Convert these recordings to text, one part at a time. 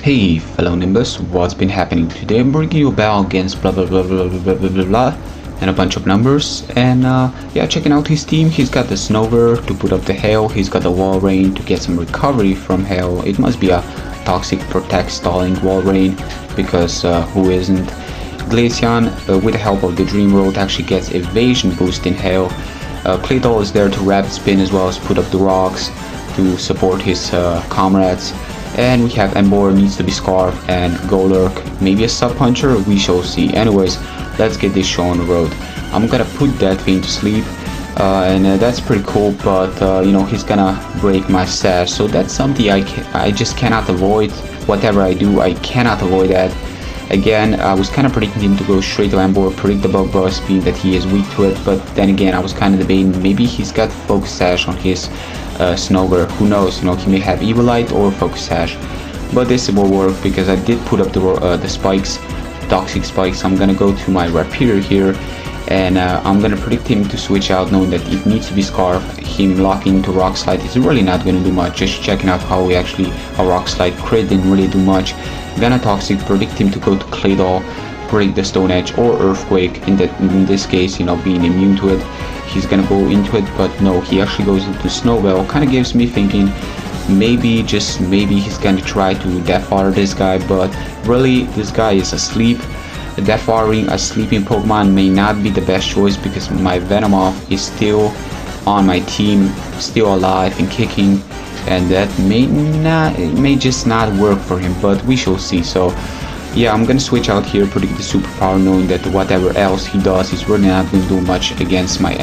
Hey fellow NinBuzz, what's been happening? Today I'm bringing you a battle against blah blah blah blah blah blah blah blah and a bunch of numbers. And yeah, checking out his team. He's got the Snover to put up the hail. He's got the wall rain to get some recovery from hail. It must be a toxic protect stalling wall rain, because who isn't? Glaceon, with the help of the Dream World, actually gets evasion boost in hail. Claydol is there to rapid spin as well as put up the rocks to support his comrades. And we have Embor needs to be Scarf and Golurk, maybe a Sub Puncher, we shall see. Anyways, let's get this show on the road. I'm gonna put that thing to sleep, and that's pretty cool, but you know, he's gonna break my stash, so that's something I just cannot avoid. Whatever I do, I cannot avoid that. Again, I was kind of predicting him to go straight to Embor, predict the bug buzz, being that he is weak to it, but then again, I was kind of debating maybe he's got Focus Sash on his Snover. Who knows, you know, he may have Evilite or Focus Sash, but this will work because I did put up the spikes, toxic spikes. I'm gonna go to my Rapier here, and I'm gonna predict him to switch out, knowing that it needs to be Scarf. Him locking into Rock Slide is really not gonna do much. Just checking out how a Rock Slide crit didn't really do much. Gonna Toxic, predict him to go to Claydol, predict the Stone Edge or Earthquake. In this case, you know, being immune to it, he's gonna go into it, but no, he actually goes into Snowbell. Kind of gives me thinking maybe, just maybe, he's gonna try to Death Fire this guy, but really this guy is asleep. Death Firing a sleeping Pokemon may not be the best choice, because my Venomoth is still on my team, still alive and kicking, and that may just not work for him, but we shall see. So yeah, I'm gonna switch out here, predict the superpower, knowing that whatever else he does is really not going to do much against my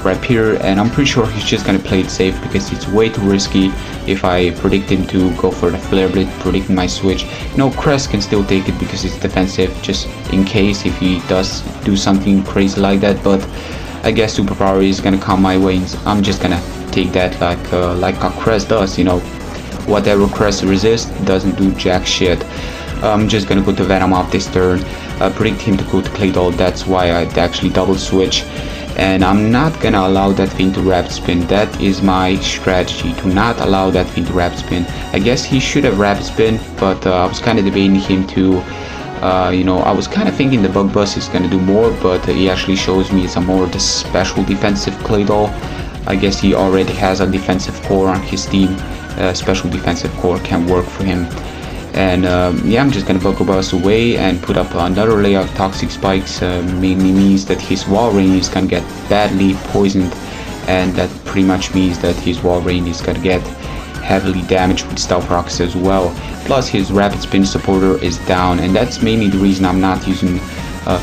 Rapier, and I'm pretty sure he's just gonna play it safe because it's way too risky if I predict him to go for the Flare Blade, predicting my switch. You know, Crest can still take it because it's defensive, just in case if he does do something crazy like that, but I guess superpower is gonna come my way, and I'm just gonna take that like a Crest does. You know, whatever Crest resists doesn't do jack shit. I'm just gonna go to Venomoth this turn, predict him to go to Claydol. That's why I actually double switch, and I'm not gonna allow that thing to rapid spin. That is my strategy, to not allow that thing to rapid spin. I guess he should have rapid spin, but I was kind of debating him to you know, I was kind of thinking the Bug Buzz is gonna do more, but he actually shows me it's a more special defensive Claydol. I guess he already has a defensive core on his team. Special defensive core can work for him. And yeah, I'm just gonna Bug Buzz away and put up another layer of toxic spikes. Mainly means that his wall rain is gonna get badly poisoned, and that pretty much means that his wall rain is gonna get heavily damaged with Stealth Rocks as well. Plus his rapid spin supporter is down, and that's mainly the reason I'm not using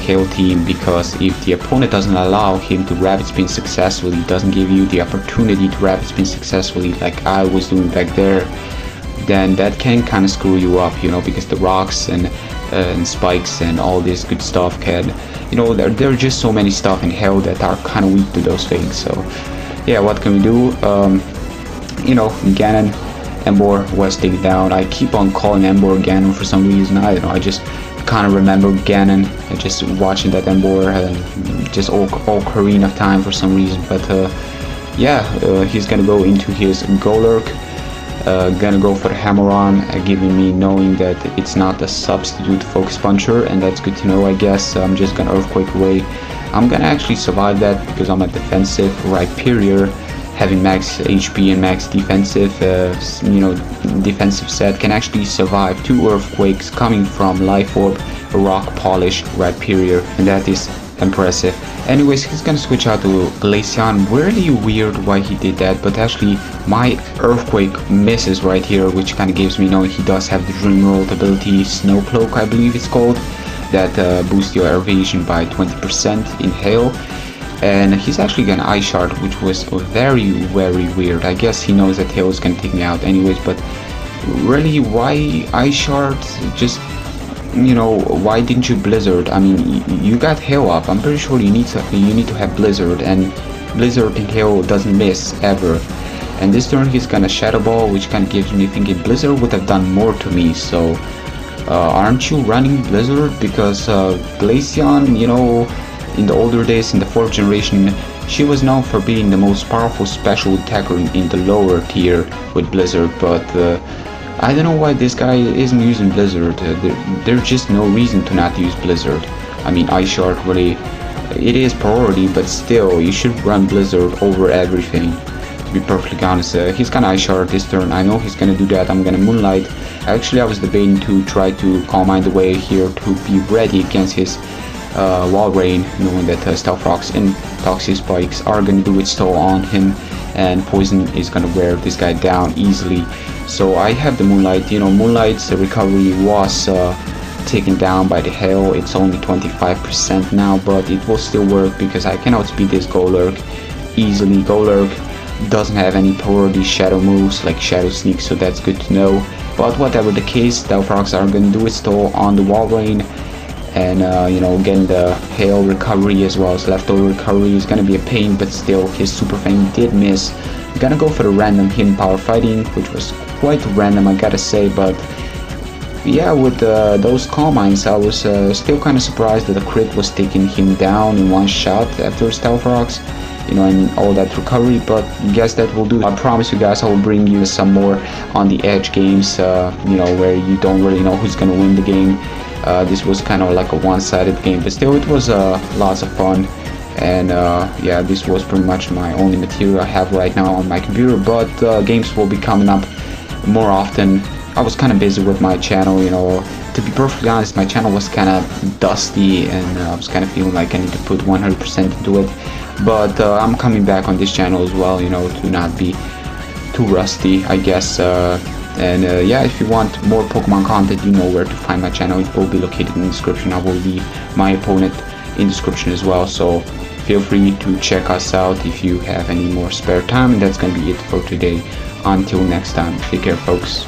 Hail Team, because if the opponent doesn't allow him to rapid spin successfully, doesn't give you the opportunity to rapid spin successfully like I was doing back there, then that can kind of screw you up, you know, because the rocks and spikes and all this good stuff can, you know, there are just so many stuff in Hell that are kind of weak to those things. So yeah, what can we do? You know, Ganon, Embor was taken down. I keep on calling Embor Ganon for some reason. I don't know, I just kind of remember Ganon, just watching that Embor just all Ocarina of Time for some reason. But yeah, he's gonna go into his Golurk, gonna go for the Hammer-On, giving me knowing that it's not a substitute Focus Puncher, and that's good to know. I guess I'm just gonna Earthquake away. I'm gonna actually survive that because I'm a defensive Rhyperior, having max HP and max defensive, you know, defensive set, can actually survive 2 Earthquakes coming from Life Orb, a Rock Polished Rhyperior, and that is impressive. Anyways, he's gonna switch out to Glaceon. Really weird why he did that, but actually my Earthquake misses right here, which kind of gives me knowing he does have the Dream World ability, Snow Cloak I believe it's called, that boosts your evasion by 20% in hail. And he's actually gonna Ice Shard, which was very weird. I guess he knows that Hail is gonna take me out anyways, but really, why Ice Shard? Just, you know, why didn't you Blizzard? I mean, you got Hail up. I'm pretty sure you need to have Blizzard, and Blizzard and Hail doesn't miss ever. And this turn he's gonna Shadow Ball, which kind of gives me thinking Blizzard would have done more to me. So aren't you running Blizzard? Because Glaceon, you know, in the older days, in the 4th generation, she was known for being the most powerful special attacker in the lower tier with Blizzard, but I don't know why this guy isn't using Blizzard. There's just no reason to not use Blizzard. I mean, Ice Shard really, it is priority, but still, you should run Blizzard over everything. To be perfectly honest, he's gonna Ice Shard this turn. I know he's gonna do that. I'm gonna Moonlight. Actually, I was debating to try to Calm Mind away here to be ready against his Wall Rain, knowing that Stealth Rocks and Toxic Spikes are gonna do its toll on him, and Poison is gonna wear this guy down easily. So I have the Moonlight. You know, Moonlight's recovery was taken down by the hail. It's only 25% now, but it will still work because I can outspeed this Golurk easily. Golurk doesn't have any priority shadow moves like Shadow Sneak, so that's good to know. But whatever the case, Stealth Rocks are gonna do its toll on the Wall Rain, and you know, getting the hail recovery as well as leftover recovery is gonna be a pain, but still his Super Fang did miss. I'm gonna go for the random hidden power fighting, which was quite random, I gotta say, but yeah, with those Calm Minds, I was still kind of surprised that the crit was taking him down in one shot after Stealth Rocks, you know, and all that recovery, but guess that will do. I promise you guys I will bring you some more on the edge games, you know, where you don't really know who's gonna win the game. This was kind of like a one-sided game, but still it was lots of fun. And yeah, this was pretty much my only material I have right now on my computer, but games will be coming up more often. I was kind of busy with my channel, you know, to be perfectly honest, my channel was kind of dusty, and I was kind of feeling like I need to put 100% into it, but I'm coming back on this channel as well, you know, to not be too rusty, I guess. And yeah, if you want more Pokemon content, you know where to find my channel. It will be located in the description. I will leave my opponent in the description as well, so feel free to check us out if you have any more spare time. And that's gonna be it for today. Until next time, take care, folks.